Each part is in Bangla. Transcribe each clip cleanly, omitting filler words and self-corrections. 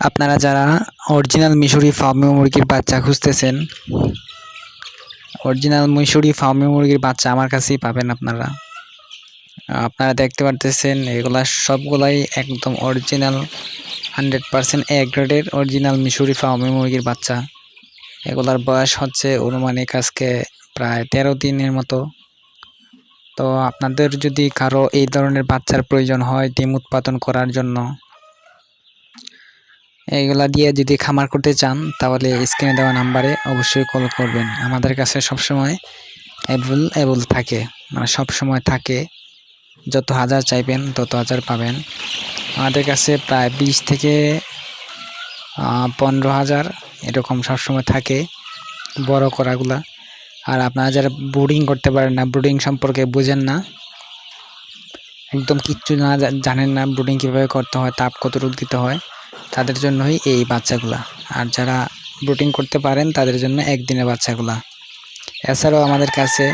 আপনারা যারা অরিজিনাল মিশরি ফার্মি মুরগির বাচ্চা খুঁজতেছেন, অরিজিনাল মিশরি ফার্মি মুরগির বাচ্চা আমার কাছেই পাবেন। আপনারা দেখতে পারতেছেন এগুলা সবগুলাই একদম অরিজিনাল 100% এ গ্রেডের অরিজিনাল মিশরি ফার্মি মুরগির বাচ্চা। এগুলার বয়স হচ্ছে অনুমানিক আজকে প্রায় 13 দিনের মতো। তো আপনাদের যদি কারো এই ধরনের বাচ্চার প্রয়োজন হয় ডিম উৎপাদন করার জন্য, এইগুলা দিয়ে যদি খামার করতে চান তাহলে স্ক্রিনে দেওয়া নাম্বারে অবশ্যই কল করবেন। আমাদের কাছে সবসময় অ্যাভেলেবল থাকে, মানে সবসময় থাকে। যত হাজার চাইবেন তত হাজার পাবেন। আমাদের কাছে প্রায় 20 থেকে 15,000 এরকম সবসময় থাকে বড় করাগুলা। আর আপনারা যারা ব্রুডিং করতে পারেন না, ব্রুডিং সম্পর্কে বুঝেন না, একদম কিচ্ছু না জানেন না ব্রুডিং কীভাবে করতে হয়, তাপ কতটুকু দিতে হয়, তাদের জন্যই এই বাচ্চাগুলা। আর যারা ব্রুডিং করতে পারেন তাদের জন্য একদিনের বাচ্চাগুলা। এছাড়াও আমাদের কাছে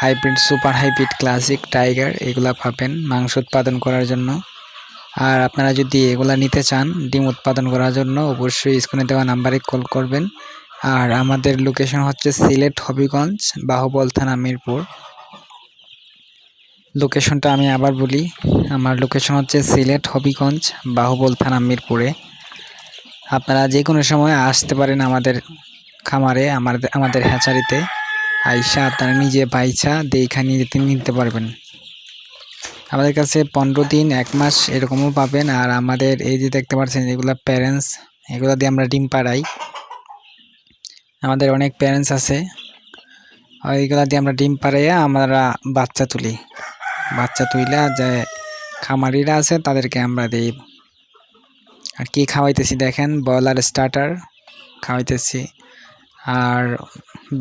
hybrid, super hybrid, classic, tiger এগুলা পাবেন মাংস উৎপাদন করার জন্য। আর আপনারা যদি এগুলা নিতে চান ডিম উৎপাদন করার জন্য অবশ্যই স্ক্রিনে দেওয়া নাম্বারে কল করবেন। আর আমাদের লোকেশন হচ্ছে সিলেট হবিগঞ্জ, বাহুবল থানা, মিরপুর। লোকেশনটা আমি আবার বলি, আমার লোকেশন হচ্ছে সিলেট হবিগঞ্জ, বাহুবল থানা, মিরপুরে। আপনারা যে কোনো সময় আসতে পারেন আমাদের খামারে, আমাদের হ্যাচারিতে আইসা আপনারা নিজে বাইচা দেখা নিতে পারবেন। আমাদের কাছে 15 দিন, 1 মাস এরকমও পাবেন। আর আমাদের এই যে দেখতে পাচ্ছেন এগুলা প্যারেন্টস, এগুলো দিয়ে আমরা ডিম পাড়াই। আমাদের অনেক প্যারেন্টস আছে, এইগুলা দিয়ে আমরা ডিম পাড়াইয়া আমরা বাচ্চা তুলি। বাচ্চা তুইলা যে খামারিরা আছে তাদেরকে আমরা দিই। আর কি খাওয়াইতেছি দেখেন, ব্রয়লার স্টার্টার খাওয়াইতেছি। আর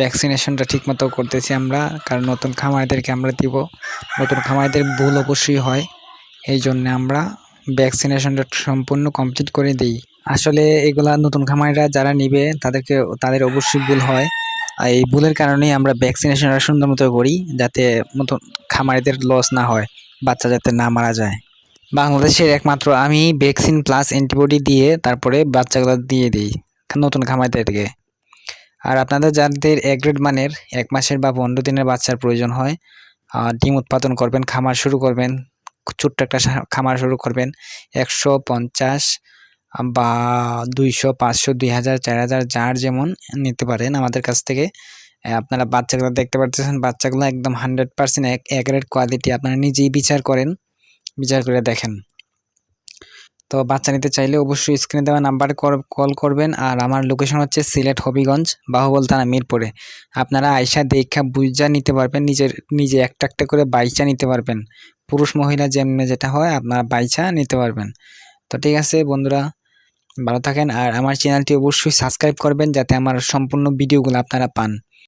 ভ্যাকসিনেশনটা ঠিকমতো করতেছি আমরা, কারণ নতুন খামারিদেরকে আমরা দিব। নতুন খামারিদের ভুল অবশ্যই হয়, এই জন্য আমরা ভ্যাকসিনেশনটা সম্পূর্ণ কমপ্লিট করে দিই। আসলে এগুলা নতুন খামারিরা যারা নিবে তাদের অবশ্যই ভুল হয়। আর এই ভুলের কারণেই আমরা ভ্যাকসিনেশনটা সুন্দর মতো করি, যাতে নতুন খামারিদের লস না হয়, বাচ্চা যাতে না মারা যায়। বাংলাদেশের একমাত্র আমি ভ্যাকসিন প্লাস অ্যান্টিবডি দিয়ে তারপরে বাচ্চাগুলো দিয়ে দিই নতুন খামারিদেরকে। আর আপনাদের যাদের এ গ্রেড মানের 1 মাসের বা 15 দিনের বাচ্চার প্রয়োজন হয়, ডিম উৎপাদন করবেন, খামার শুরু করবেন, ছোট্ট একটা খামার শুরু করবেন, 150 বা 200, 500, 2000, 4000 যার যেমন নিতে পারেন আমাদের কাছ থেকে। আপনারা বাচ্চাগুলো দেখতে পাচ্ছেন, বাচ্চাগুলো একদম 100% এ গ্রেড কোয়ালিটি। আপনারা নিজেই বিচার করে দেখেন। তো বাচ্চা নিতে চাইলে অবশ্যই স্ক্রিনে দেওয়া নাম্বারে কল করবেন। আর আমার লোকেশন হচ্ছে সিলেট হবিগঞ্জ, বাহুবল থানা, মিরপুরে। আপনারা আইসা দেখা বুঝা নিতে পারবেন, নিজে একটা একটা করে বাইচা নিতে পারবেন। পুরুষ মহিলা যেটা হয় আপনারা বাইচা নিতে পারবেন। তো ঠিক আছে বন্ধুরা, ভালো থাকেন। আর আমার চ্যানেলটি অবশ্যই সাবস্ক্রাইব করবেন যাতে আমার সম্পূর্ণ ভিডিওগুলো আপনারা পান।